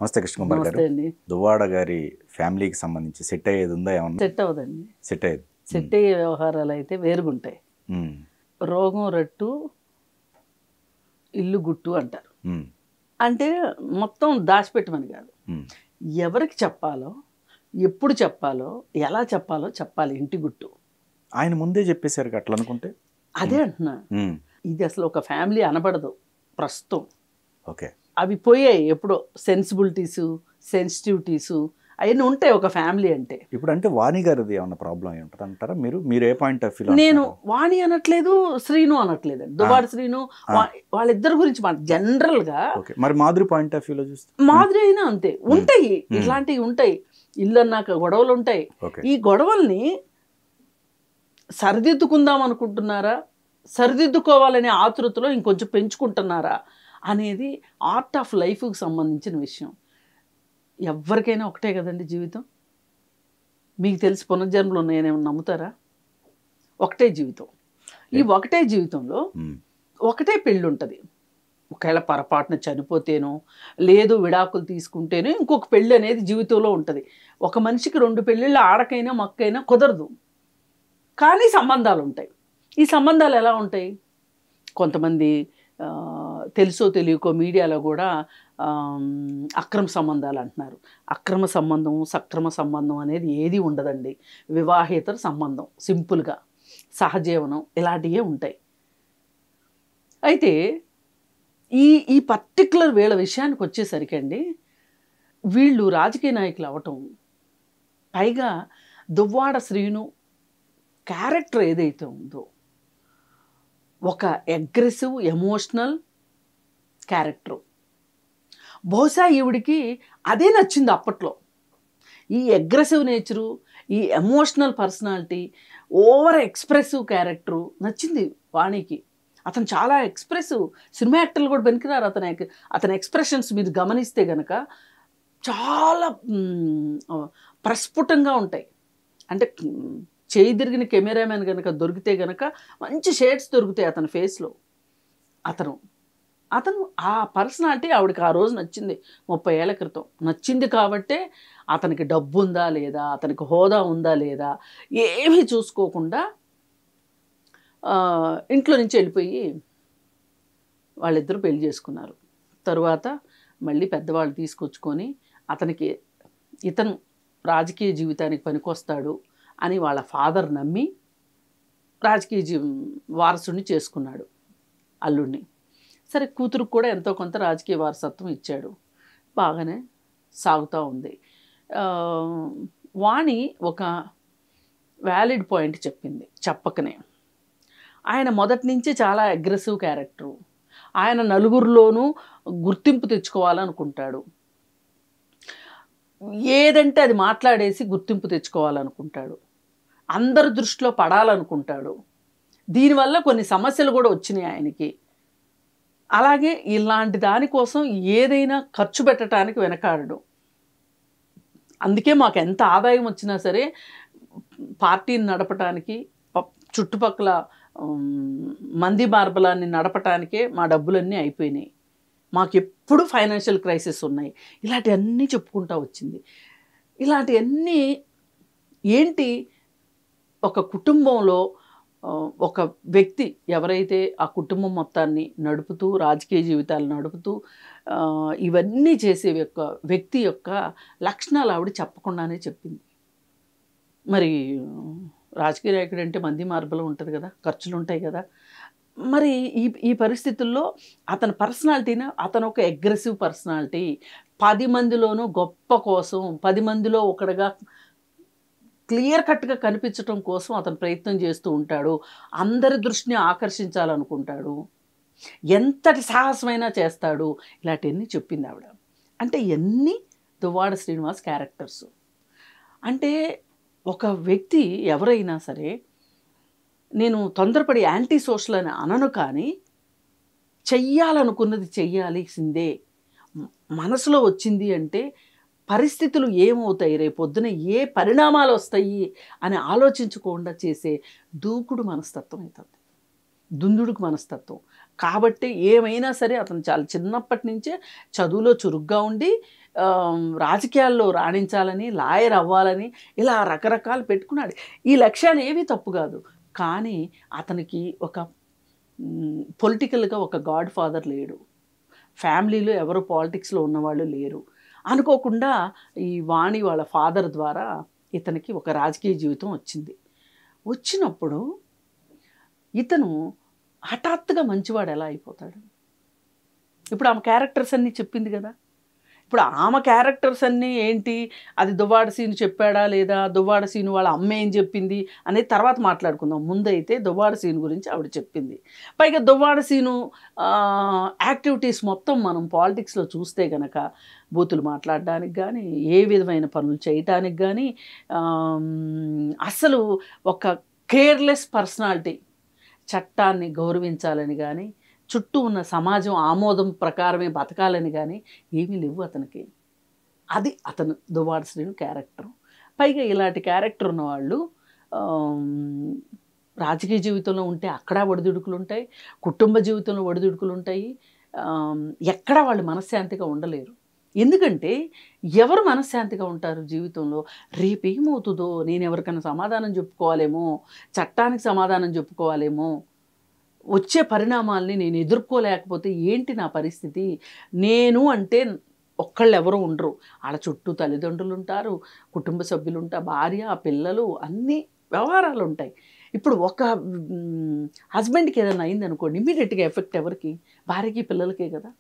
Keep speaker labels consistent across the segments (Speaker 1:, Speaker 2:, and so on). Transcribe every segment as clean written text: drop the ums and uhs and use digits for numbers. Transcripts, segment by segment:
Speaker 1: నమస్తే కృష్ణకుమార్ గారు.
Speaker 2: నమస్తే అండి.
Speaker 1: దువ్వాడ గారి ఫ్యామిలీకి సంబంధించి సెట్ అయ్యేది ఉందా ఏమన్నా?
Speaker 2: సెట్ అవ్వదండి.
Speaker 1: సెట్ అయ్యేది.
Speaker 2: సెట్ అయ్యే వ్యవహారాలు అయితే వేరుగుంటాయి. రోగం రట్టు ఇల్లు గుట్టు అంటారు. అంటే మొత్తం దాచిపెట్టమని కాదు, ఎవరికి చెప్పాలో, ఎప్పుడు చెప్పాలో, ఎలా చెప్పాలో చెప్పాలి. ఇంటి గుట్టు
Speaker 1: ఆయన ముందే చెప్పేశారు అట్లా అనుకుంటే.
Speaker 2: అదే అంటున్నా, ఇది అసలు ఒక ఫ్యామిలీ అనబడదు ప్రస్తుతం.
Speaker 1: ఓకే,
Speaker 2: అవి పోయాయి ఎప్పుడో. సెన్సిబిలిటీసు, సెన్సిటివిటీసు అవన్నీ ఉంటాయి ఒక ఫ్యామిలీ అంటే.
Speaker 1: ఇప్పుడు అంటే వాణి గారిది ఏమన్నా ప్రాబ్లం ఉంటుంది అంటారా మీరు? మీరు ఏ పాయింట్ ఆఫ్ వ్యూ?
Speaker 2: నేను వాణి అనట్లేదు, శ్రీను అనట్లేదు. దువ్వాడ శ్రీను వాళ్ళిద్దరి గురించి జనరల్ గా.
Speaker 1: మరి మాధురి పాయింట్ ఆఫ్ వ్యూలో చూస్తే
Speaker 2: మాధురి అయినా అంతే ఉంటాయి, ఇట్లాంటివి ఉంటాయి. ఇల్లు అన్నాక గొడవలు ఉంటాయి. ఈ గొడవల్ని సరిదిద్దుకుందాం అనుకుంటున్నారా, సరిదిద్దుకోవాలనే ఆతృతలో ఇంకొంచెం పెంచుకుంటున్నారా అనేది ఆర్ట్ ఆఫ్ లైఫ్కి సంబంధించిన విషయం. ఎవరికైనా ఒకటే కదండి జీవితం. మీకు తెలిసి పునర్జన్మలు ఉన్నాయని నమ్ముతారా? ఒకటే జీవితం. ఈ ఒకటే జీవితంలో ఒకటే పెళ్ళి ఉంటుంది. ఒకవేళ పొరపాటున చనిపోతేనో, లేదు విడాకులు తీసుకుంటేనో ఇంకొక పెళ్ళి అనేది జీవితంలో ఉంటుంది. ఒక మనిషికి 2 పెళ్ళిళ్ళు ఆడకైనా మక్కైనా కుదరదు. కానీ సంబంధాలు ఉంటాయి. ఈ సంబంధాలు ఎలా ఉంటాయి? కొంతమంది తెలుసో తెలియకో మీడియాలో కూడా అక్రమ సంబంధాలు అంటున్నారు. అక్రమ సంబంధం, సక్రమ సంబంధం అనేది ఏది ఉండదండి. వివాహేతర సంబంధం, సింపుల్గా సహజీవనం ఇలాంటివే ఉంటాయి. అయితే ఈ పర్టిక్యులర్ వీళ్ళ విషయానికి వచ్చేసరికి అండి, వీళ్ళు రాజకీయ నాయకులు అవ్వటం, పైగా దువ్వాడ శ్రీను క్యారెక్టర్ ఏదైతే ఉందో ఒక అగ్రెసివ్ ఎమోషనల్ క్యారెక్టరు. బహుశా ఈవిడికి అదే నచ్చింది అప్పట్లో. ఈ అగ్రెసివ్ నేచరు, ఈ emotional personality, over expressive character నచ్చింది వాణికి. అతను చాలా ఎక్స్ప్రెసివ్. సినిమా యాక్టర్లు కూడా పనికిరారు అతని ఎక్స్ప్రెషన్స్ మీరు గమనిస్తే గనక చాలా ప్రస్ఫుటంగా ఉంటాయి. అంటే చేయి తిరిగిన కెమెరామెన్ కనుక దొరికితే గనక మంచి షేడ్స్ దొరుకుతాయి అతని ఫేస్లో. అతను ఆ పర్సనాలిటీ ఆవిడకి ఆ రోజు నచ్చింది. 30 ఏళ్ల క్రితం నచ్చింది. కాబట్టే అతనికి డబ్బు ఉందా లేదా, అతనికి హోదా ఉందా లేదా ఏమీ చూసుకోకుండా ఇంట్లో నుంచి వెళ్ళిపోయి వాళ్ళిద్దరూ పెళ్లి చేసుకున్నారు. తరువాత మళ్ళీ పెద్దవాళ్ళు తీసుకొచ్చుకొని ఇతను రాజకీయ జీవితానికి పనికొస్తాడు అని వాళ్ళ ఫాదర్ నమ్మి రాజకీయ వారసుడిని చేసుకున్నాడు, అల్లుడిని. సరే, కూతురుకు కూడా ఎంతో కొంత రాజకీయ వారసత్వం ఇచ్చాడు. బాగానే సాగుతూ ఉంది. వాణి ఒక వ్యాలిడ్ పాయింట్ చెప్పింది చెప్పకనే. ఆయన మొదటి నుంచి చాలా అగ్రెసివ్ క్యారెక్టరు. ఆయన నలుగురిలోనూ గుర్తింపు తెచ్చుకోవాలనుకుంటాడు. ఏదంటే అది మాట్లాడేసి గుర్తింపు తెచ్చుకోవాలనుకుంటాడు. అందరి దృష్టిలో పడాలనుకుంటాడు. దీనివల్ల కొన్ని సమస్యలు కూడా వచ్చినాయి ఆయనకి. అలాగే ఇలాంటి దానికోసం ఏదైనా ఖర్చు పెట్టడానికి వెనకాడడు. అందుకే మాకు ఎంత ఆదాయం వచ్చినా సరే పార్టీని నడపటానికి, చుట్టుపక్కల మంది మార్బలాన్ని నడపటానికే మా డబ్బులన్నీ అయిపోయినాయి. మాకు ఎప్పుడు ఫైనాన్షియల్ క్రైసిస్ ఉన్నాయి. ఇలాంటివన్నీ చెప్పుకుంటూ వచ్చింది. ఇలాంటివన్నీ ఏంటి, ఒక కుటుంబంలో ఒక వ్యక్తి ఎవరైతే ఆ కుటుంబం మొత్తాన్ని నడుపుతూ, రాజకీయ జీవితాలు నడుపుతూ ఇవన్నీ చేసే వ్యక్తి యొక్క లక్షణాలు ఆవిడ చెప్పకుండానే చెప్పింది. మరి రాజకీయ నాయకుడు అంటే మంది మార్బలం ఉంటుంది కదా, ఖర్చులు ఉంటాయి కదా. మరి ఈ పరిస్థితుల్లో అతని పర్సనాలిటీని, అతను ఒక అగ్రెసివ్ పర్సనాలిటీ. 10 మందిలోనూ గొప్ప కోసం, 10 మందిలో ఒకడుగా క్లియర్ కట్గా కనిపించడం కోసం అతను ప్రయత్నం చేస్తూ ఉంటాడు. అందరి దృష్టిని ఆకర్షించాలనుకుంటాడు. ఎంతటి సాహసమైనా చేస్తాడు. ఇలాంటివన్నీ చెప్పింది ఆవిడ. అంటే ఎన్ని దువ్వాడ శ్రీనివాస్ క్యారెక్టర్స్. అంటే ఒక వ్యక్తి ఎవరైనా సరే, నేను తొందరపడి యాంటీ సోషల్ అని అనను, కానీ చెయ్యాలనుకున్నది చెయ్యాల్సిందే. మనసులో వచ్చింది అంటే పరిస్థితులు ఏమవుతాయి, రేపొద్దున ఏ పరిణామాలు వస్తాయి అని ఆలోచించకుండా చేసే దూకుడు మనస్తత్వం అవుతుంది. దుందుడుకు మనస్తత్వం. కాబట్టి ఏమైనా సరే అతను చాలా చిన్నప్పటి నుంచే చదువులో చురుగ్గా ఉండి రాజకీయాల్లో రాణించాలని, లాయర్ అవ్వాలని ఇలా రకరకాలు పెట్టుకున్నాడు. ఈ లక్ష్యాలు ఏవి తప్పు కాదు. కానీ అతనికి ఒక పొలిటికల్‌గా ఒక గాడ్ ఫాదర్ లేడు. ఫ్యామిలీలో ఎవరు పాలిటిక్స్‌లో ఉన్నవాళ్ళు లేరు. అనుకోకుండా ఈ వాణి వాళ్ళ ఫాదర్ ద్వారా ఇతనికి ఒక రాజకీయ జీవితం వచ్చింది. వచ్చినప్పుడు ఇతను హఠాత్తుగా మంచివాడు ఎలా అయిపోతాడు? ఇప్పుడు ఆమె క్యారెక్టర్స్ అన్నీ చెప్పింది కదా! ఇప్పుడు ఆమె క్యారెక్టర్స్ అన్నీ ఏంటి? అది దువ్వాడ సీను చెప్పాడా లేదా? దువ్వాడ సీను వాళ్ళ అమ్మ ఏం చెప్పింది అనేది తర్వాత మాట్లాడుకుందాం. ముందైతే దువ్వాడ సీను గురించి ఆవిడ చెప్పింది. పైగా దువ్వాడ సీను యాక్టివిటీస్ మొత్తం మనం పాలిటిక్స్‌లో చూస్తే గనక బూతులు మాట్లాడడానికి గానీ, ఏ విధమైన పనులు చేయటానికి గానీ అస్సలు ఒక కేర్‌లెస్ పర్సనాలిటీ. చట్టాన్ని గౌరవించాలని కానీ, చుట్టూ ఉన్న సమాజం ఆమోదం ప్రకారమే బతకాలని కానీ ఏమీ లేవు అతనికి. అది అతను దువ్వాడ శ్రీను క్యారెక్టర్. పైగా ఇలాంటి క్యారెక్టర్ ఉన్నవాళ్ళు రాజకీయ జీవితంలో ఉంటే అక్కడ ఒడిదుడుకులు ఉంటాయి, కుటుంబ జీవితంలో ఒడిదుడుకులు ఉంటాయి. ఎక్కడ వాళ్ళు మనశ్శాంతిగా ఉండలేరు. ఎందుకంటే ఎవరు మనశ్శాంతిగా ఉంటారు జీవితంలో? రేపేమవుతుందో, నేను ఎవరికైనా సమాధానం చెప్పుకోవాలేమో, చట్టానికి సమాధానం చెప్పుకోవాలేమో, వచ్చే పరిణామాల్ని నేను ఎదుర్కోలేకపోతే ఏంటి నా పరిస్థితి? నేను అంటే ఒక్కళ్ళు ఎవరు ఉండరు. ఆడ చుట్టూ తల్లిదండ్రులు ఉంటారు, కుటుంబ సభ్యులు ఉంటారు, భార్య, పిల్లలు, అన్ని వ్యవహారాలు ఉంటాయి. ఇప్పుడు ఒక హస్బెండ్కి ఏదైనా అయిందనుకోండి, ఇమ్మీడియట్గా ఎఫెక్ట్ ఎవరికి? భార్యకి, పిల్లలకే కదా.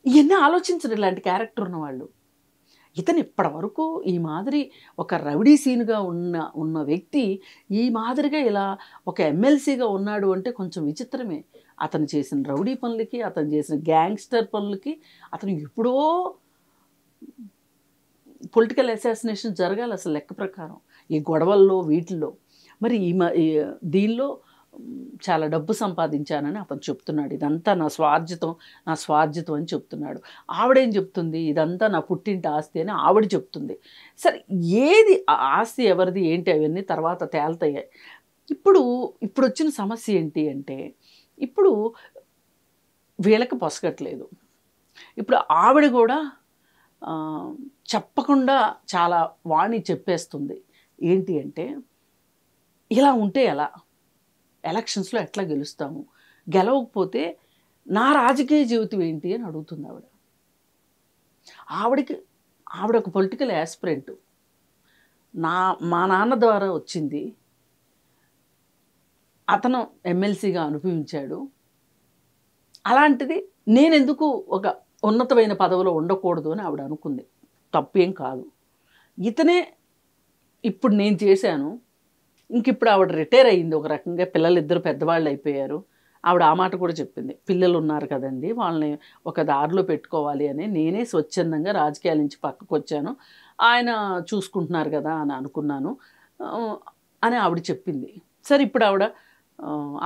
Speaker 2: ఇవన్నీ ఆలోచించరు ఇలాంటి క్యారెక్టర్ ఉన్నవాళ్ళు. ఇతను ఇప్పటి వరకు ఈ మాదిరి ఒక రౌడీ సీన్గా ఉన్న వ్యక్తి ఈ మాదిరిగా ఇలా ఒక ఎమ్మెల్సీగా ఉన్నాడు అంటే కొంచెం విచిత్రమే. అతను చేసిన రౌడీ పనులకి, అతను చేసిన గ్యాంగ్స్టర్ పనులకి అతను ఎప్పుడో పొలిటికల్ అసాసినేషన్ జరగాలి అసలు లెక్క ప్రకారం. ఈ గొడవల్లో వీటిల్లో మరి దీనిలో చాలా డబ్బు సంపాదించానని అతను చెప్తున్నాడు. ఇదంతా నా స్వార్జితం అని చెప్తున్నాడు. ఆవిడేం చెప్తుంది? ఇదంతా నా పుట్టింటి ఆస్తి అని ఆవిడ చెప్తుంది. సరే, ఏది ఆస్తి ఎవరిది ఏంటి అవన్నీ తర్వాత తేల్తాయి. ఇప్పుడు వచ్చిన సమస్య ఏంటి అంటే, ఇప్పుడు వీళ్ళకి పొసగట్లేదు. ఇప్పుడు ఆవిడ కూడా చెప్పకుండా చాలా వాణి చెప్పేస్తుంది. ఏంటి అంటే, ఇలా ఉంటే ఎలా, ఎలక్షన్స్లో ఎట్లా గెలుస్తాము, గెలవకపోతే నా రాజకీయ జీవితం ఏంటి అని అడుగుతుంది ఆవిడ. ఆవిడ ఒక పొలిటికల్ యాస్పిరెంట్. మా నాన్న ద్వారా వచ్చింది, అతను ఎమ్మెల్సీగా అనుభవించాడు. అలాంటిది నేనెందుకు ఒక ఉన్నతమైన పదవిలో ఉండకూడదు అని ఆవిడ అనుకుంది. తప్పేం కాదు. ఇతనే ఇప్పుడు నేను చేశాను, ఇంకిప్పుడు ఆవిడ రిటైర్ అయ్యింది ఒక రకంగా. పిల్లలిద్దరు పెద్దవాళ్ళు అయిపోయారు. ఆవిడ ఆ మాట కూడా చెప్పింది, పిల్లలు ఉన్నారు కదండి, వాళ్ళని ఒక దారిలో పెట్టుకోవాలి అని నేనే స్వచ్ఛందంగా రాజకీయాల నుంచి పక్కకు వచ్చాను, ఆయన చూసుకుంటున్నారు కదా అని అనుకున్నాను అని ఆవిడ చెప్పింది. సరే, ఇప్పుడు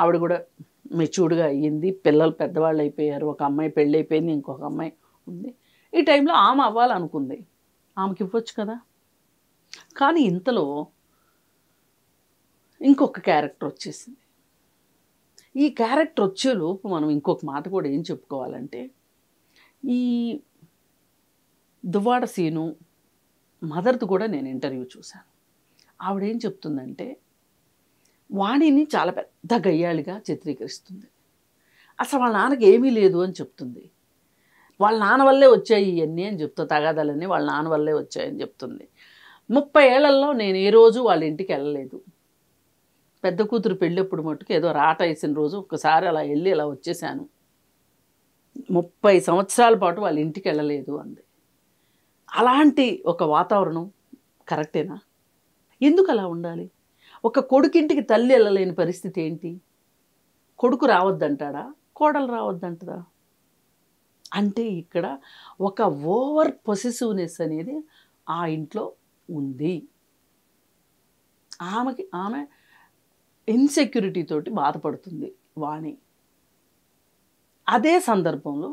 Speaker 2: ఆవిడ కూడా మెచ్యూర్డ్గా అయ్యింది, పిల్లలు పెద్దవాళ్ళు అయిపోయారు, ఒక అమ్మాయి పెళ్ళి అయిపోయింది, ఇంకొక అమ్మాయి ఉంది. ఈ టైంలో ఆమె అవ్వాలనుకుంది, ఆమెకి ఇవ్వచ్చు కదా. కానీ ఇంతలో ఇంకొక క్యారెక్టర్ వచ్చేసింది. ఈ క్యారెక్టర్ వచ్చేలోపు మనం ఇంకొక మాట కూడా ఏం చెప్పుకోవాలంటే, ఈ దువ్వాడ సీను మదర్ది కూడా నేను ఇంటర్వ్యూ చూశాను. ఆవిడేం చెప్తుందంటే, వాణిని చాలా పెద్ద గయ్యాళిగా చిత్రీకరిస్తుంది. అసలు వాళ్ళ నాన్నకి ఏమీ లేదు అని చెప్తుంది. వాళ్ళ నాన్న వల్లే వచ్చాయి ఇవన్నీ అని చెప్తుంది, తగాదాలన్నీ వాళ్ళ నాన్న వల్లే వచ్చాయని చెప్తుంది. 30 ఏళ్లలో నేను ఏ రోజు వాళ్ళ ఇంటికి వెళ్ళలేదు. పెద్ద కూతురు పెళ్ళప్పుడు మట్టుకు ఏదో రాట వేసిన రోజు ఒకసారి అలా వెళ్ళి అలా వచ్చేసాను. 30 సంవత్సరాల పాటు వాళ్ళ ఇంటికి వెళ్ళలేదు అంది. అలాంటి ఒక వాతావరణం కరెక్టేనా? ఎందుకు అలా ఉండాలి? ఒక కొడుకింటికి తల్లి వెళ్ళలేని పరిస్థితి ఏంటి? కొడుకు రావద్దంటాడా, కోడలు రావద్దంటదా? అంటే ఇక్కడ ఒక ఓవర్ పొసెసివ్నెస్ అనేది ఆ ఇంట్లో ఉంది. ఆమె ఇన్సెక్యూరిటీ తోటి బాధపడుతుంది వాణి. అదే సందర్భంలో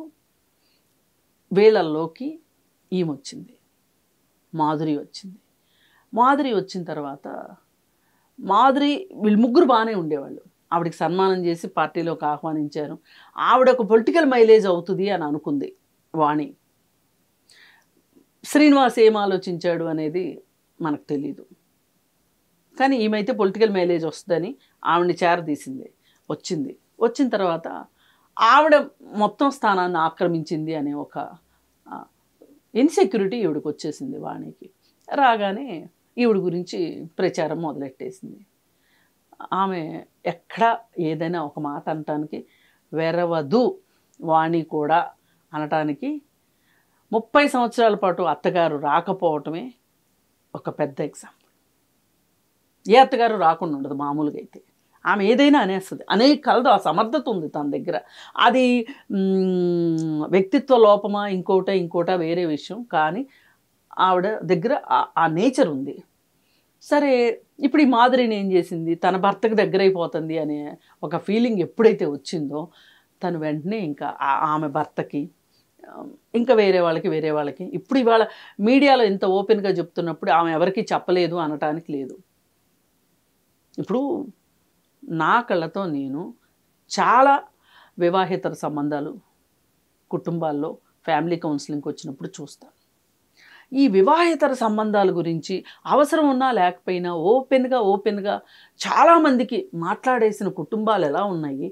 Speaker 2: వీళ్ళల్లోకి ఈమె వచ్చింది, మాధురి వచ్చింది. మాధురి వచ్చిన తర్వాత వీళ్ళు ముగ్గురు బాగానే ఉండేవాళ్ళు. ఆవిడకి సన్మానం చేసి పార్టీలోకి ఆహ్వానించారు. ఆవిడ ఒక పొలిటికల్ మైలేజ్ అవుతుంది అని అనుకుంది వాణి. శ్రీనివాస్ ఏం ఆలోచించాడు అనేది మనకు తెలీదు. కానీ ఈమెయితే పొలిటికల్ మైలేజ్ వస్తుందని ఆవిడని చేరదీసింది. వచ్చిన తర్వాత ఆవిడ మొత్తం స్థానాన్ని ఆక్రమించింది అనే ఒక ఇన్సెక్యూరిటీ ఈవిడికి వచ్చేసింది వాణికి. రాగానే ఈవిడ గురించి ప్రచారం మొదలెట్టేసింది. ఆమె ఎక్కడ ఏదైనా ఒక మాట అనటానికి వెరవదు వాణి కూడా అనటానికి 30 సంవత్సరాల పాటు అత్తగారు రాకపోవటమే ఒక పెద్ద ఎగ్జాంపుల్. ఏ అత్తగారు రాకుండా ఉండదు మామూలుగా అయితే. ఆమె ఏదైనా అనేస్తుంది. కలదు, ఆ సమర్థత ఉంది తన దగ్గర. అది వ్యక్తిత్వ లోపమా ఇంకోటా వేరే విషయం. కానీ ఆవిడ దగ్గర ఆ నేచర్ ఉంది. సరే, ఇప్పుడు ఈ మాధురిని ఏం చేసింది, తన భర్తకు దగ్గరైపోతుంది అనే ఒక ఫీలింగ్ ఎప్పుడైతే వచ్చిందో తను వెంటనే ఇంకా ఆమె భర్తకి ఇంకా వేరే వాళ్ళకి ఇప్పుడు ఇవాళ మీడియాలో ఇంత ఓపెన్గా చెప్తున్నప్పుడు ఆమె ఎవరికి చెప్పలేదు అనటానికి లేదు. ఇప్పుడు నా కళ్ళతో నేను చాలా వివాహేతర సంబంధాలు కుటుంబాల్లో ఫ్యామిలీ కౌన్సిలింగ్కి వచ్చినప్పుడు చూస్తాను. ఈ వివాహేతర సంబంధాల గురించి అవసరం ఉన్నా లేకపోయినా ఓపెన్గా చాలామందికి మాట్లాడేసిన కుటుంబాలు ఎలా ఉన్నాయి.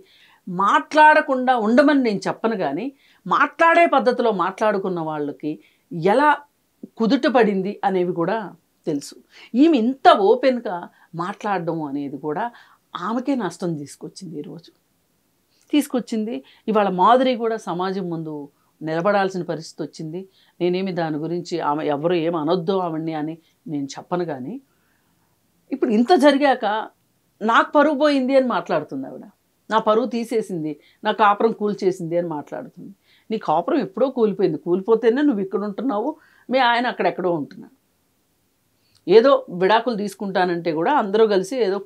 Speaker 2: మాట్లాడకుండా ఉండమని నేను చెప్పను, కానీ మాట్లాడే పద్ధతిలో మాట్లాడుకున్న వాళ్ళకి ఎలా కుదుట పడింది అనేవి కూడా తెలుసు. ఈమె ఇంత ఓపెన్గా మాట్లాడడం అనేది కూడా ఆమెకే నష్టం తీసుకొచ్చింది. ఇవాళ మాధురి కూడా సమాజం ముందు నిలబడాల్సిన పరిస్థితి వచ్చింది. నేనేమి దాని గురించి ఆమె ఎవరు ఏమి అనొద్దు ఆవిడ్ని అని నేను చెప్పను, కానీ ఇప్పుడు ఇంత జరిగాక నాకు పరువు పోయింది అని మాట్లాడుతుంది ఆవిడ. నా పరువు తీసేసింది, నా కాపురం కూల్చేసింది అని మాట్లాడుతుంది. నీ కాపురం ఎప్పుడో కూలిపోయింది. కూలిపోతేనే నువ్వు ఇక్కడ ఉంటున్నావు, మీ ఆయన అక్కడెక్కడో ఉంటున్నాడు. ఏదో విడాకులు తీసుకుంటానంటే కూడా అందరూ కలిసి ఏదో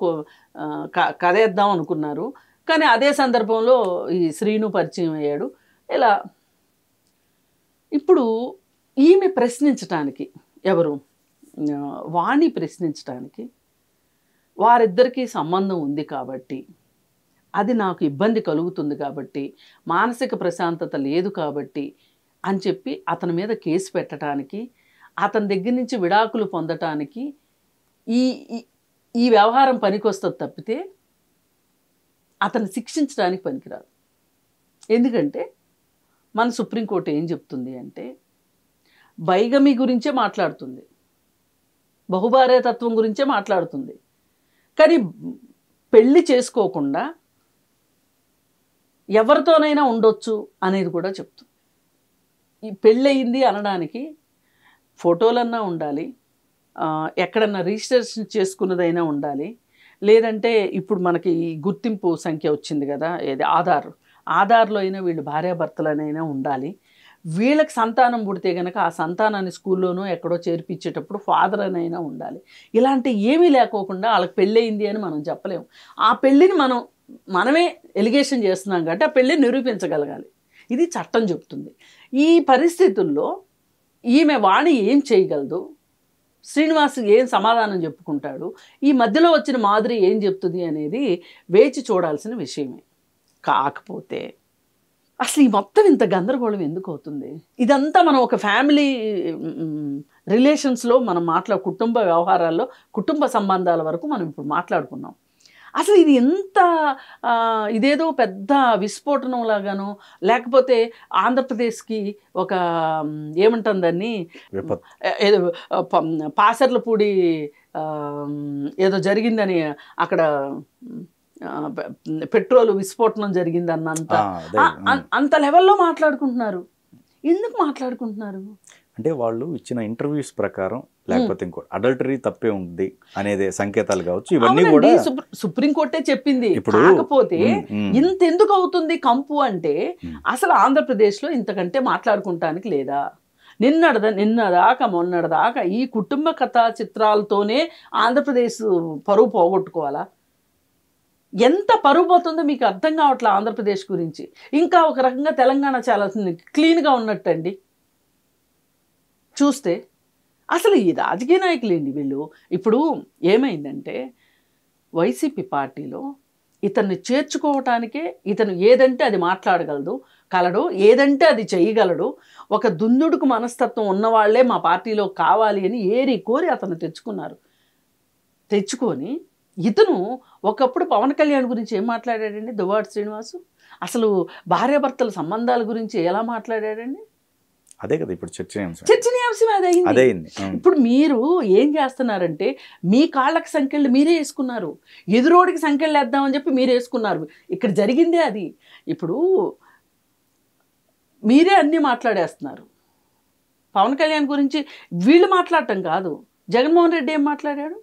Speaker 2: కదేద్దాం అనుకున్నారు. కానీ అదే సందర్భంలో ఈ శ్రీను పరిచయం అయ్యాడు. ఇలా ఇప్పుడు ఈమె ప్రశ్నించటానికి ఎవరు, వాణి ప్రశ్నించటానికి వారిద్దరికీ సంబంధం ఉంది కాబట్టి, అది నాకు ఇబ్బంది కలుగుతుంది కాబట్టి, మానసిక ప్రశాంతత లేదు కాబట్టి అని చెప్పి అతని మీద కేసు పెట్టడానికి, అతని దగ్గర నుంచి విడాకులు పొందటానికి ఈ ఈ వ్యవహారం పనికొస్తుంది తప్పితే అతన్ని శిక్షించడానికి పనికిరాదు. ఎందుకంటే మన సుప్రీంకోర్టు ఏం చెప్తుంది అంటే, బైగమి గురించే మాట్లాడుతుంది, బహుభార్యాతత్వం గురించే మాట్లాడుతుంది. కానీ పెళ్లి చేసుకోకుండా ఎవరితోనైనా ఉండొచ్చు అనేది కూడా చెప్తుంది. ఈ పెళ్ళయింది అనడానికి ఫోటోలన్నా ఉండాలి, ఎక్కడన్నా రిజిస్ట్రేషన్ చేసుకున్నదైనా ఉండాలి, లేదంటే ఇప్పుడు మనకి గుర్తింపు సంఖ్య వచ్చింది కదా, ఏది ఆధార్లో అయినా వీళ్ళు భార్యాభర్తలనైనా ఉండాలి. వీళ్ళకి సంతానం పుడితే కనుక ఆ సంతానాన్ని స్కూల్లోనూ ఎక్కడో చేర్పించేటప్పుడు ఫాదర్ అనైనా ఉండాలి. ఇలాంటి ఏమీ లేకోకుండా వాళ్ళకి పెళ్ళయింది అని మనం చెప్పలేము. ఆ పెళ్ళిని మనమే ఎలిగేషన్ చేస్తున్నాం కాబట్టి ఆ పెళ్ళిని నిరూపించగలగాలి. ఇది చట్టం చెప్తుంది. ఈ పరిస్థితుల్లో ఈమె వాణి ఏం చేయగలదు, శ్రీనివాస్ ఏం సమాధానం చెప్పుకుంటాడు, ఈ మధ్యలో వచ్చిన మాధురి ఏం చెప్తుంది అనేది వేచి చూడాల్సిన విషయమే. కాకపోతే అసలు ఈ మొత్తం ఇంత గందరగోళం ఎందుకు అవుతుంది? ఇదంతా మనం ఒక ఫ్యామిలీ రిలేషన్స్లో మనం కుటుంబ వ్యవహారాల్లో కుటుంబ సంబంధాల వరకు మనం ఇప్పుడు మాట్లాడుకున్నాం. అసలు ఇది ఎంత ఇదేదో పెద్ద విస్ఫోటనం లాగానో, లేకపోతే ఆంధ్రప్రదేశ్కి ఒక ఏమంటాం దాన్ని, ఏదో పాసర్లపూడి ఏదో జరిగిందని అక్కడ పెట్రోల్ విస్ఫోటనం జరిగింది అంత లెవెల్లో మాట్లాడుకుంటున్నారు. ఎందుకు మాట్లాడుకుంటున్నారు
Speaker 1: అంటే వాళ్ళు ఇచ్చిన ఇంటర్వ్యూస్ ప్రకారం, లేకపోతే ఇంకో అడల్టరీ తప్పే ఉంది అనేది సంకేతాలు కావచ్చు. ఇవన్నీ కూడా
Speaker 2: సుప్రీంకోర్టే చెప్పింది. కాకపోతే ఇంతెందుకు అవుతుంది కంపు అంటే, అసలు ఆంధ్రప్రదేశ్లో ఇంతకంటే మాట్లాడుకుంటానికి లేదా? నిన్నదాకా మొన్నటిదాకా ఈ కుటుంబ కథా చిత్రాలతోనే ఆంధ్రప్రదేశ్ పరువు పోగొట్టుకోవాలా? ఎంత పరువు పోతుందో మీకు అర్థం కావట్లే ఆంధ్రప్రదేశ్ గురించి. ఇంకా ఒక రకంగా తెలంగాణ చాలా క్లీన్గా ఉన్నట్టండి చూస్తే. అసలు ఈ రాజకీయ నాయకులు ఏంటి వీళ్ళు? ఇప్పుడు ఏమైందంటే వైసీపీ పార్టీలో ఇతన్ని చేర్చుకోవటానికే ఇతను ఏదంటే అది కలడు, ఏదంటే అది చేయగలడు, ఒక దుందుడుకు మనస్తత్వం ఉన్నవాళ్లే మా పార్టీలో కావాలి అని ఏరి కోరి అతను తెచ్చుకొని ఇతను ఒకప్పుడు పవన్ కళ్యాణ్ గురించి ఏం మాట్లాడాడండి దువ్వాడ శ్రీనివాసు? అసలు భార్యాభర్తల సంబంధాల గురించి ఎలా మాట్లాడాడండి?
Speaker 1: అదే కదా ఇప్పుడు
Speaker 2: చర్చనీయాంశం అదైంది. ఇప్పుడు మీరు ఏం చేస్తున్నారంటే మీ కాళ్ళకి సంఖ్యలు మీరే వేసుకున్నారు, ఎదురోడికి సంఖ్యలు వేద్దామని చెప్పి మీరే వేసుకున్నారు. ఇక్కడ జరిగిందే అది. ఇప్పుడు మీరే అన్నీ మాట్లాడేస్తున్నారు. పవన్ కళ్యాణ్ గురించి వీళ్ళు మాట్లాడటం కాదు, జగన్మోహన్ రెడ్డి ఏం మాట్లాడాడు?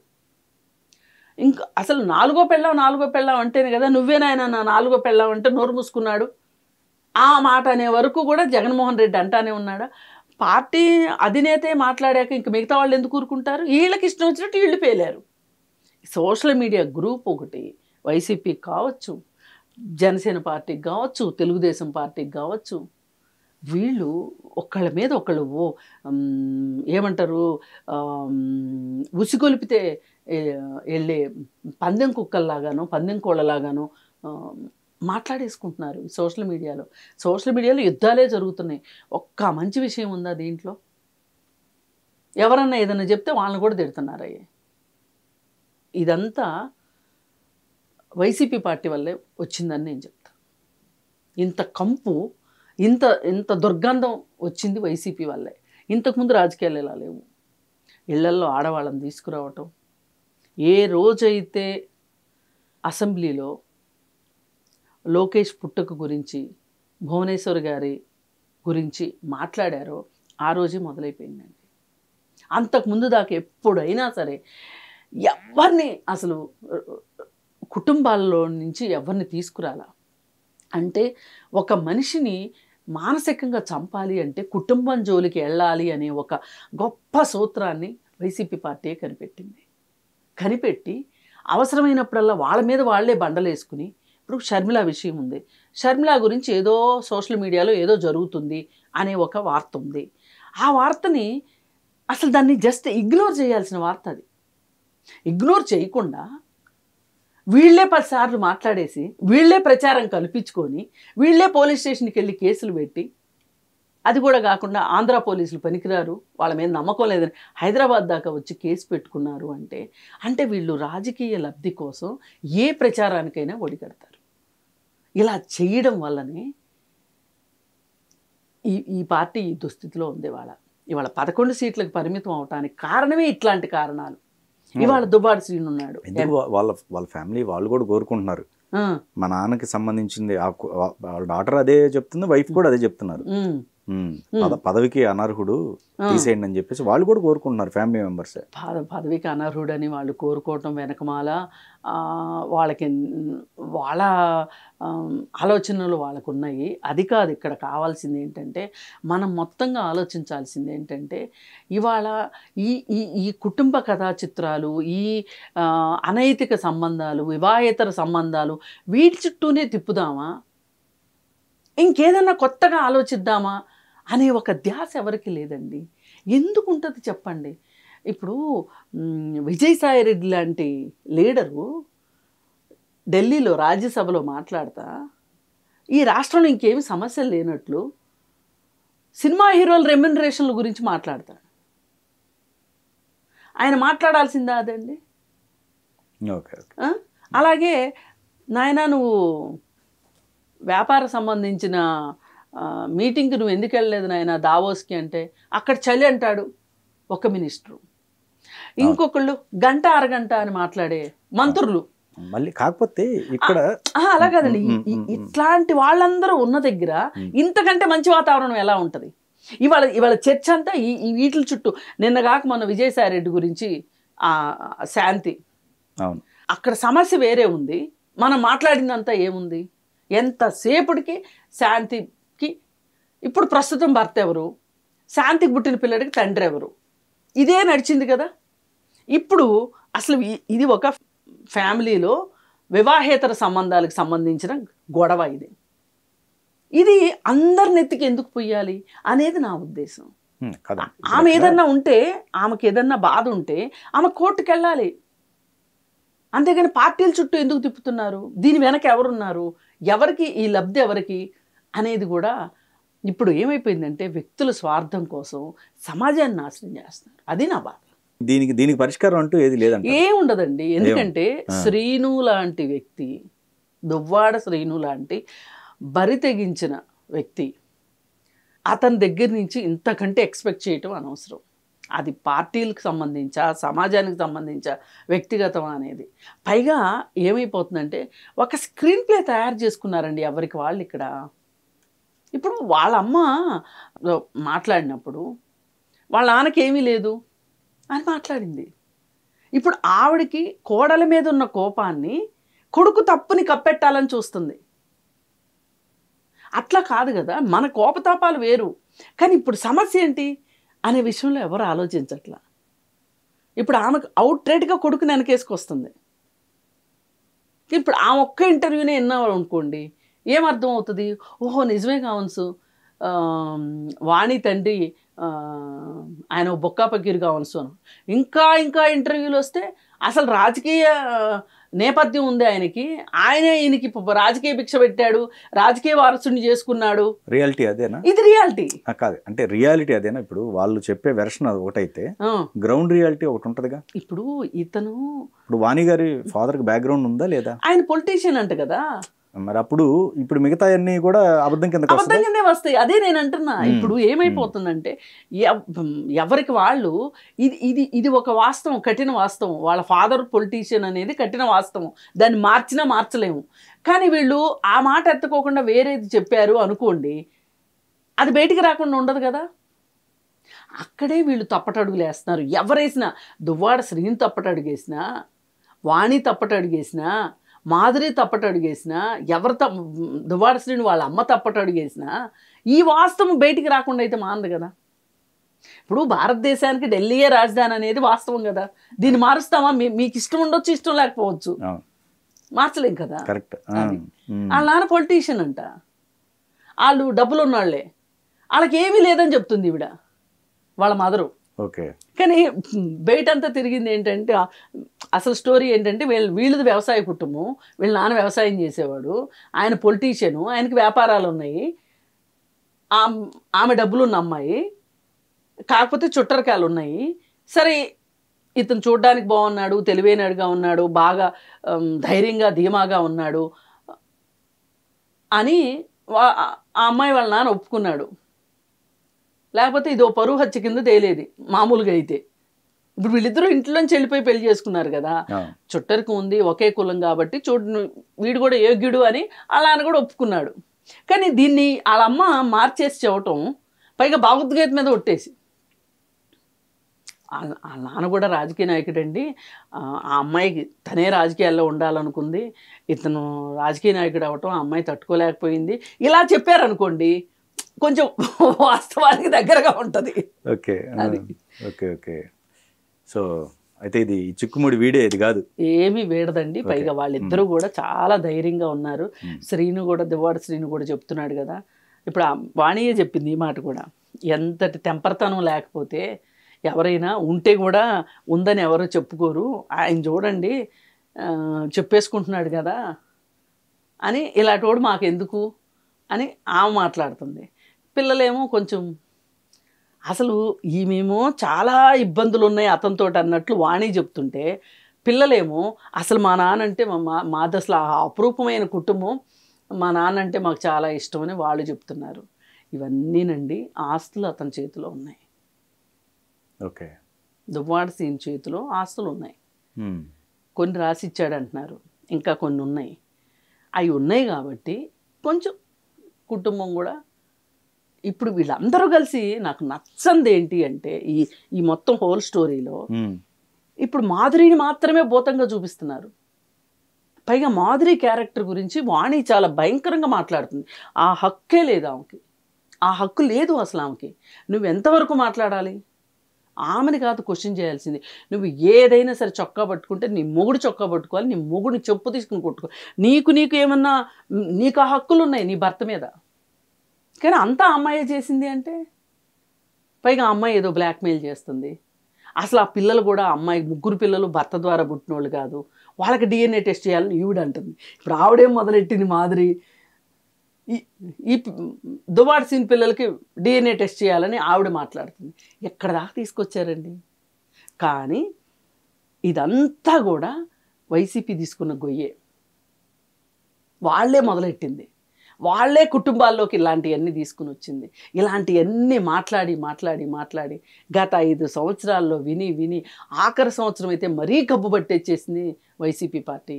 Speaker 2: ఇంకా అసలు నాలుగో పెళ్ళాం అంటేనే కదా నువ్వేనాయన నా నాలుగో పెళ్ళాం అంటే నోరు మూసుకున్నాడు. ఆ మాట అనే వరకు కూడా జగన్మోహన్ రెడ్డి అంటానే ఉన్నాడా? పార్టీ అధినేతే మాట్లాడాక ఇంక మిగతా వాళ్ళు ఎందుకు ఊరుకుంటారు? వీళ్ళకి ఇష్టం వచ్చినట్టు వీళ్ళు పేలారు. సోషల్ మీడియా గ్రూప్ ఒకటి వైసీపీకి కావచ్చు, జనసేన పార్టీకి కావచ్చు, తెలుగుదేశం పార్టీకి కావచ్చు, వీళ్ళు ఒకళ్ళ మీద ఒకళ్ళు ఏమంటారు ఉసిగొలిపితే వెళ్ళే పందెం కుక్కల్లాగానో పందెం కోళ్ళలాగానో మాట్లాడేసుకుంటున్నారు సోషల్ మీడియాలో యుద్ధాలే జరుగుతున్నాయి. ఒక్క మంచి విషయం ఉందా దీంట్లో? ఎవరన్నా ఏదన్నా చెప్తే వాళ్ళని కూడా తిడుతున్నారయ్యే. ఇదంతా వైసీపీ పార్టీ వల్లే వచ్చిందని నేను చెప్తా. ఇంత కంపు, ఇంత దుర్గంధం వచ్చింది వైసీపీ వల్లే. ఇంతకుముందు రాజకీయాలు ఎలా లేవు. ఇళ్లల్లో ఆడవాళ్ళని తీసుకురావటం, ఏ రోజైతే అసెంబ్లీలో లోకేష్ పుట్టుక గురించి భువనేశ్వర్ గారి గురించి మాట్లాడారో ఆ రోజే మొదలైపోయిందండి. అంతకుముందు దాకా ఎప్పుడైనా సరే ఎవరిని అసలు కుటుంబాల్లో నుంచి ఎవరిని తీసుకురాలా. అంటే ఒక మనిషిని మానసికంగా చంపాలి అంటే కుటుంబం జోలికి వెళ్ళాలి అనే ఒక గొప్ప సూత్రాన్ని వైసీపీ పార్టీ కనిపెట్టి అవసరమైనప్పుడల్లా వాళ్ళ మీద వాళ్ళే బండలేసుకుని, ఇప్పుడు షర్మిల విషయం ఉంది, షర్మిల గురించి ఏదో సోషల్ మీడియాలో ఏదో జరుగుతుంది అనే ఒక వార్త ఉంది. ఆ వార్తని అసలు దాన్ని జస్ట్ ఇగ్నోర్ చేయాల్సిన వార్త. అది ఇగ్నోర్ చేయకుండా వీళ్ళే 10 సార్లు మాట్లాడేసి, వీళ్ళే ప్రచారం కల్పించుకొని, వీళ్ళే పోలీస్ స్టేషన్కి వెళ్ళి కేసులు పెట్టి, అది కూడా కాకుండా ఆంధ్ర పోలీసులు పనికిరారు, వాళ్ళ మీద నమ్మకం లేదని హైదరాబాద్ దాకా వచ్చి కేసు పెట్టుకున్నారు అంటే వీళ్ళు రాజకీయ లబ్ధి కోసం ఏ ప్రచారానికైనా ఒడిగడతారు. ఇలా చేయడం వల్లనే ఈ పార్టీ ఈ దుస్థితిలో ఉంది. ఇవాళ 11 సీట్లకు పరిమితం అవటానికి కారణమే ఇట్లాంటి కారణాలు. ఇవాళ దువ్వాడ శ్రీను ఉన్నాడు,
Speaker 1: వాళ్ళ ఫ్యామిలీ వాళ్ళు కూడా కోరుకుంటున్నారు. మా నాన్నకి సంబంధించింది వాళ్ళ డాటర్ అదే చెప్తుంది, వైఫ్ కూడా అదే చెప్తున్నారు. పదవికి అనర్హుడు, తీసేయండి అని చెప్పేసి వాళ్ళు కూడా కోరుకుంటున్నారు ఫ్యామిలీ మెంబర్స్.
Speaker 2: పదవికి అనర్హుడని వాళ్ళు కోరుకోవటం వెనకమాల వాళ్ళ ఆలోచనలు వాళ్ళకు ఉన్నాయి. అది కాదు ఇక్కడ కావాల్సింది ఏంటంటే, మనం మొత్తంగా ఆలోచించాల్సింది ఏంటంటే, ఇవాళ ఈ కుటుంబ కథా చిత్రాలు, ఈ అనైతిక సంబంధాలు, వివాహేతర సంబంధాలు, వీటి చుట్టూనే తిప్పుదామా, ఇంకేదన్నా కొత్తగా ఆలోచిద్దామా అనే ఒక ధ్యాస ఎవరికి లేదండి. ఎందుకు ఉంటుంది చెప్పండి? ఇప్పుడు విజయసాయిరెడ్డి లాంటి లీడరు ఢిల్లీలో రాజ్యసభలో మాట్లాడతా, ఈ రాష్ట్రంలో ఇంకేమి సమస్యలు లేనట్లు సినిమా హీరోల రెమ్యునరేషన్ల గురించి మాట్లాడతాడు. ఆయన మాట్లాడాల్సిందా అదండి? అలాగే నాయన నువ్వు వ్యాపార సంబంధించిన మీటింగ్కి నువ్వు ఎందుకు వెళ్ళలేదు నాయన దావోస్కి అంటే, అక్కడ చలి అంటాడు ఒక మినిస్టరు, ఇంకొకళ్ళు గంట అరగంట అని మాట్లాడే మంత్రులు.
Speaker 1: మళ్ళీ కాకపోతే ఇక్కడ
Speaker 2: అలా కాదండి, ఇట్లాంటి వాళ్ళందరూ ఉన్న దగ్గర ఇంతకంటే మంచి వాతావరణం ఎలా ఉంటుంది? ఇవాళ చర్చ అంతా ఈ వీటి చుట్టూ. నిన్న కాక మన విజయసాయిరెడ్డి గురించి శాంతి, అక్కడ సమస్య వేరే ఉంది, మనం మాట్లాడిందంతా ఏముంది? ఎంతసేపటికి శాంతికి ఇప్పుడు ప్రస్తుతం భర్త ఎవరు, శాంతికి పుట్టిన పిల్లడికి తండ్రి ఎవరు, ఇదే నడిచింది కదా. ఇప్పుడు అసలు ఇది ఒక ఫ్యామిలీలో వివాహేతర సంబంధాలకు సంబంధించిన గొడవ. ఇది అందరి నెత్తికి ఎందుకు పొయ్యాలి అనేది నా ఉద్దేశం. ఆమె ఏదన్నా ఉంటే, ఆమెకి ఏదన్నా బాధ ఉంటే ఆమె కోర్టుకు వెళ్ళాలి. అంతేగాని పార్టీల చుట్టూ ఎందుకు తిప్పుతున్నారు, దీని వెనక ఎవరున్నారు, ఎవరికి ఈ లబ్ధి ఎవరికి అనేది కూడా ఇప్పుడు ఏమైపోయిందంటే వ్యక్తుల స్వార్థం కోసం సమాజాన్ని నాశనం చేస్తున్నారు. అది నా బాధ.
Speaker 1: దీనికి పరిష్కారం అంటూ ఏది లేదంట.
Speaker 2: ఏముండదండి. ఎందుకంటే శ్రీను లాంటి వ్యక్తి, దువ్వాడ శ్రీను లాంటి బరి తెగించిన వ్యక్తి, అతని దగ్గర నుంచి ఇంతకంటే ఎక్స్పెక్ట్ చేయటం అనవసరం. అది పార్టీలకు సంబంధించా, సమాజానికి సంబంధించా, వ్యక్తిగతం అనేది. పైగా ఏమైపోతుందంటే ఒక స్క్రీన్ ప్లే తయారు చేసుకున్నారండి ఎవరికి వాళ్ళు ఇక్కడ. ఇప్పుడు వాళ్ళ అమ్మ మాట్లాడినప్పుడు వాళ్ళ నాన్నకి ఏమీ లేదు అని మాట్లాడింది. ఇప్పుడు ఆవిడకి కోడల మీద ఉన్న కోపాన్ని కొడుకు తప్పుని కప్పెట్టాలని చూస్తుంది. అట్లా కాదు కదా, మన కోపతాపాలు వేరు. కానీ ఇప్పుడు సమస్య ఏంటి అనే విషయంలో ఎవరు ఆలోచించట్లా. ఇప్పుడు ఆమెకు అవుట్రేట్గా కొడుకుని వెనకేసుకొస్తుంది. ఇప్పుడు ఆ ఒక్క ఇంటర్వ్యూనే విన్నావు అనుకోండి, ఏమర్థం అవుతుంది? ఓహో నిజమే కావచ్చు, వాణి తండ్రి ఆయన బొక్కా పకీరు కావచ్చు అని. ఇంకా ఇంకా ఇంటర్వ్యూలు వస్తే అసలు రాజకీయ నేపథ్యం ఉంది ఆయనకి, ఆయనే ఈయనకి రాజకీయ భిక్ష పెట్టాడు, రాజకీయ వారసుని చేసుకున్నాడు.
Speaker 1: రియాలిటీ అదేనా?
Speaker 2: ఇది రియాలిటీ
Speaker 1: కాదు అంటే రియాలిటీ అదేనా? ఇప్పుడు వాళ్ళు చెప్పే వెర్షన్ అది ఒకటైతే గ్రౌండ్ రియాలిటీ ఒకటి ఉంటదిగా.
Speaker 2: ఇప్పుడు
Speaker 1: ఇప్పుడు వాణి గారి ఫాదర్ కి బ్యాక్గ్రౌండ్ ఉందా లేదా?
Speaker 2: ఆయన పొలిటీషియన్ అంట కదా.
Speaker 1: మరి ఇప్పుడు మిగతా అన్ని కూడా అబద్ధం కిందే
Speaker 2: వస్తాయి. అదే నేను అంటున్నా. ఇప్పుడు ఏమైపోతుందంటే ఎవరికి వాళ్ళు ఇది ఒక వాస్తవం, కఠిన వాస్తవం. వాళ్ళ ఫాదర్ పొలిటీషియన్ అనేది కఠిన వాస్తవం, దాన్ని మార్చినా మార్చలేము. కానీ వీళ్ళు ఆ మాట ఎత్తుకోకుండా వేరేది చెప్పారు అనుకోండి, అది బయటికి రాకుండా ఉండదు కదా. అక్కడే వీళ్ళు తప్పటడుగులు వేస్తున్నారు. ఎవరేసినా, దువ్వాడ శ్రీని తప్పటడుగేసినా, వాణి తప్పటడుగేసినా, మాధురి తప్పటడుగేసినా, దువ్వాడ శ్రీని వాళ్ళ అమ్మ తప్పటడుగేసినా ఈ వాస్తవం బయటికి రాకుండా అయితే మానదు కదా. ఇప్పుడు భారతదేశానికి ఢిల్లీయే రాజధాని అనేది వాస్తవం కదా. దీన్ని మారుస్తామా? మీకు ఇష్టం ఉండొచ్చు, ఇష్టం లేకపోవచ్చు, మార్చలేం కదా. వాళ్ళ నాన్న పొలిటీషియన్ అంట, వాళ్ళు డబ్బులు ఉన్నాళ్లే, వాళ్ళకి ఏమీ లేదని చెప్తుంది ఈవిడ, వాళ్ళ మదరు. కానీ బయటంతా తిరిగింది ఏంటంటే, అసలు స్టోరీ ఏంటంటే వీళ్ళది వ్యవసాయ కుటుంబం, వీళ్ళ నాన్న వ్యవసాయం చేసేవాడు, ఆయన పొలిటీషియను, ఆయనకి వ్యాపారాలు ఉన్నాయి, ఆమె డబ్బులున్న అమ్మాయి, కాకపోతే చుట్టరికాయలు ఉన్నాయి. సరే ఇతను చూడ్డానికి బాగున్నాడు, తెలివైనడుగా ఉన్నాడు, బాగా ధైర్యంగా ధీమాగా ఉన్నాడు అని ఆ అమ్మాయి వాళ్ళ నాన్న ఒప్పుకున్నాడు. లేకపోతే ఇదో పరువు హత్య కింద తేలేది మామూలుగా అయితే. ఇప్పుడు వీళ్ళిద్దరూ ఇంట్లోంచి వెళ్ళిపోయి పెళ్లి చేసుకున్నారు కదా. చుట్టరికి ఉంది, ఒకే కులం కాబట్టి వీడు కూడా యోగ్యుడు అని వాళ్ళ నాన్న కూడా ఒప్పుకున్నాడు. కానీ దీన్ని వాళ్ళ అమ్మ మార్చేసి చెప్పటం, పైగా భావోద్వేగ మీద ఒట్టేసి, వాళ్ళ నాన్న కూడా రాజకీయ నాయకుడండి, ఆ అమ్మాయికి తనే రాజకీయాల్లో ఉండాలనుకుంది, ఇతను రాజకీయ నాయకుడు అవటం ఆ అమ్మాయి తట్టుకోలేకపోయింది, ఇలా చెప్పారనుకోండి కొంచెం వాస్తవానికి దగ్గరగా ఉంటుంది.
Speaker 1: సో అయితే ఇది చిక్కుముడి వీడే, ఇది కాదు,
Speaker 2: ఏమీ వేడదండి. పైగా వాళ్ళిద్దరూ కూడా చాలా ధైర్యంగా ఉన్నారు. శ్రీను కూడా, దువ్వాడ శ్రీను కూడా చెప్తున్నాడు కదా. ఇప్పుడు వాణియే చెప్పింది ఈ మాట కూడా, ఎంతటి తెంపరతనం లేకపోతే ఎవరైనా ఉంటే కూడా ఉందని ఎవరో చెప్పుకోరు, ఆయన చూడండి చెప్పేసుకుంటున్నాడు కదా అని, ఇలాంటోడు మాకెందుకు అని ఆమె మాట్లాడుతుంది. పిల్లలేమో కొంచెం అసలు ఈమెమో చాలా ఇబ్బందులు ఉన్నాయి అతనితో అన్నట్లు వాణి చెప్తుంటే, పిల్లలేమో అసలు మా నాన్న అంటే మాది అసలు అపురూపమైన కుటుంబం, మా నాన్న అంటే మాకు చాలా ఇష్టం అని వాళ్ళు చెప్తున్నారు. ఇవన్నీనండి ఆస్తులు అతని చేతిలో ఉన్నాయి. దువ్వాడ శ్రీని చేతిలో ఆస్తులు ఉన్నాయి. కొన్ని రాసిచ్చాడు అంటున్నారు, ఇంకా కొన్ని ఉన్నాయి. అవి ఉన్నాయి కాబట్టి కొంచెం కుటుంబం కూడా. ఇప్పుడు వీళ్ళందరూ కలిసి నాకు నచ్చంది ఏంటి అంటే, ఈ మొత్తం హోల్ స్టోరీలో ఇప్పుడు మాధురిని మాత్రమే భూతంగా చూపిస్తున్నారు. పైగా మాధురి క్యారెక్టర్ గురించి వాణి చాలా భయంకరంగా మాట్లాడుతుంది. ఆ హక్కే లేదు ఆమెకి, ఆ హక్కు లేదు అసలు ఆమెకి. నువ్వు ఎంతవరకు మాట్లాడాలి? ఆమెని కాదు క్వశ్చన్ చేయాల్సింది. నువ్వు ఏదైనా సరే చొక్కా పట్టుకుంటే నీ మొగుడు చొక్కా పట్టుకోవాలి, నీ మొగుడిని చెప్పు తీసుకుని కొట్టుకో. నీకు ఏమన్నా నీకు ఆ హక్కులు ఉన్నాయి నీ భర్త మీద. కానీ అంతా అమ్మాయే చేసింది అంటే, పైగా అమ్మాయి ఏదో బ్లాక్మెయిల్ చేస్తుంది. అసలు ఆ పిల్లలు కూడా అమ్మాయి 3 పిల్లలు భర్త ద్వారా పుట్టినోళ్ళు కాదు, వాళ్ళకి DNA టెస్ట్ చేయాలని ఈవిడ అంటుంది. ఇప్పుడు ఆవిడేం మొదలెట్టింది మాధురి, ఈ దువ్వాడ సీన్ పిల్లలకి DNA టెస్ట్ చేయాలని ఆవిడ మాట్లాడుతుంది. ఎక్కడ దాకా తీసుకొచ్చారండి? కానీ ఇదంతా కూడా వైసీపీ తీసుకున్న గొయ్యే. వాళ్ళే మొదలెట్టింది, వాళ్ళే కుటుంబాల్లోకి ఇలాంటివన్నీ తీసుకుని వచ్చింది. ఇలాంటివన్నీ మాట్లాడి గత 5 సంవత్సరాల్లో విని ఆఖరి సంవత్సరం అయితే మరీ కబ్బు పట్టేచ్చేసింది వైసీపీ పార్టీ.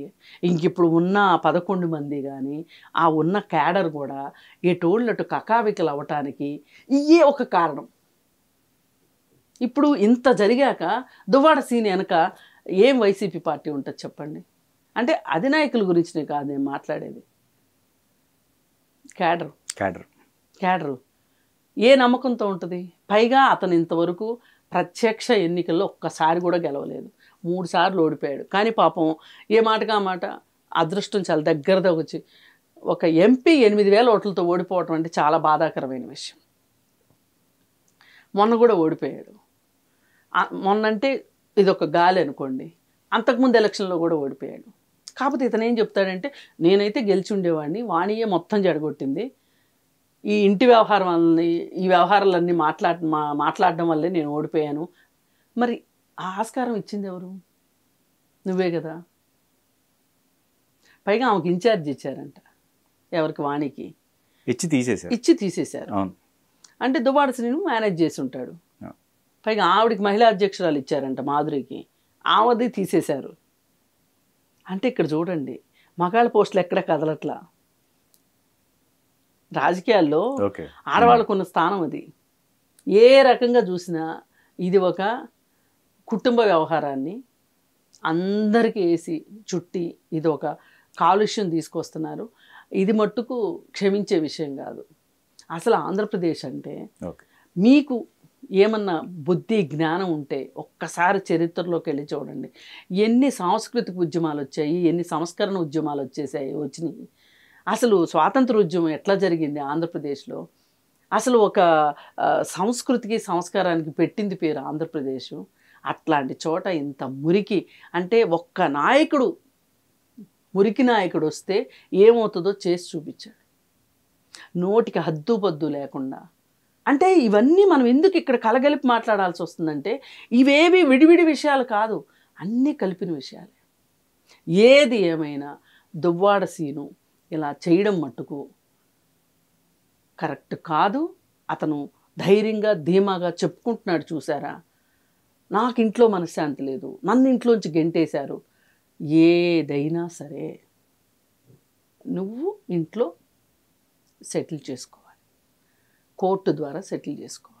Speaker 2: ఇంక ఇప్పుడు ఉన్న 11 మంది కానీ ఆ ఉన్న క్యాడర్ కూడా ఎటోళ్ళటు కకావికలు అవ్వటానికి ఇయే ఒక కారణం. ఇప్పుడు ఇంత జరిగాక దువ్వాడ సీన్ వెనక ఏం వైసీపీ పార్టీ ఉంటుంది చెప్పండి? అంటే అధినాయకుల గురించి కాదు నేను మాట్లాడేది, క్యాడరు ఏ నమ్మకంతో ఉంటుంది? పైగా అతను ఇంతవరకు ప్రత్యక్ష ఎన్నికల్లో ఒక్కసారి కూడా గెలవలేదు, 3 సార్లు ఓడిపోయాడు. కానీ పాపం ఏ మాటగా మాట అదృష్టం చాలా దగ్గరగా వచ్చి ఒక ఎంపీ 8,000 ఓట్లతో ఓడిపోవటం అంటే చాలా బాధాకరమైన విషయం. మొన్న కూడా ఓడిపోయాడు. మొన్నంటే ఇది ఒక గాలి అనుకోండి, అంతకుముందు ఎలక్షన్లో కూడా ఓడిపోయాడు. కాకపోతే ఇతను ఏం చెప్తాడంటే, నేనైతే గెలిచి ఉండేవాడిని, వాణియే మొత్తం జడగొట్టింది, ఈ ఇంటి వ్యవహారాలన్నీ ఈ వ్యవహారాలన్నీ మాట్లాడడం వల్లే నేను ఓడిపోయాను. మరి ఆ ఆస్కారం ఇచ్చింది ఎవరు? నువ్వే కదా. పైగా ఆమెకి ఇన్ఛార్జ్ ఇచ్చారంట, ఎవరికి? వాణికి ఇచ్చి తీసేశారు. అంటే దువ్వాడ శ్రీను మేనేజ్ చేసి ఉంటాడు. పైగా ఆవిడికి మహిళా అధ్యక్షురాలు ఇచ్చారంట, మాధురికి, ఆవిడది తీసేశారు. అంటే ఇక్కడ చూడండి, మగాళ్ళ పోస్టులు ఎక్కడ కదలట్లా. రాజకీయాల్లో ఆడవాళ్ళకున్న స్థానం అది. ఏ రకంగా చూసినా ఇది ఒక కుటుంబ వ్యవహారాన్ని అందరికీ వేసి చుట్టి ఇది ఒక కాలుష్యం తీసుకొస్తున్నారు. ఇది మట్టుకు క్షమించే విషయం కాదు. అసలు ఆంధ్రప్రదేశ్ అంటే మీకు ఏమన్నా బుద్ధి జ్ఞానం ఉంటే ఒక్కసారి చరిత్రలోకి వెళ్ళి చూడండి. ఎన్ని సాంస్కృతిక ఉద్యమాలు వచ్చాయి, ఎన్ని సంస్కరణ ఉద్యమాలు వచ్చినాయి. అసలు స్వాతంత్ర ఉద్యమం ఎట్లా జరిగింది ఆంధ్రప్రదేశ్లో? అసలు ఒక సంస్కృతికి సంస్కారానికి పెట్టింది పేరు ఆంధ్రప్రదేశ్. అట్లాంటి చోట ఇంత మురికి అంటే ఒక్క నాయకుడు, మురికి నాయకుడు వస్తే ఏమవుతుందో చేసి చూపించాడు, నోటికి హద్దు పద్దు లేకుండా. అంటే ఇవన్నీ మనం ఎందుకు ఇక్కడ కలగలిపి మాట్లాడాల్సి వస్తుందంటే, ఇవేవి విడివిడి విషయాలు కాదు, అన్నీ కలిపిన విషయాలే. ఏది ఏమైనా దువ్వాడ సీను ఇలా చేయడం మట్టుకు కరెక్ట్ కాదు. అతను ధైర్యంగా ధీమాగా చెప్పుకుంటున్నాడు, చూసారా, నాకు ఇంట్లో మనశ్శాంతి లేదు, నన్ను ఇంట్లోంచి గెంటేశారు. ఏదైనా సరే నువ్వు ఇంట్లో సెటిల్ చేసుకోవాలి, కోర్టు ద్వారా సెటిల్ చేసుకోవాలి.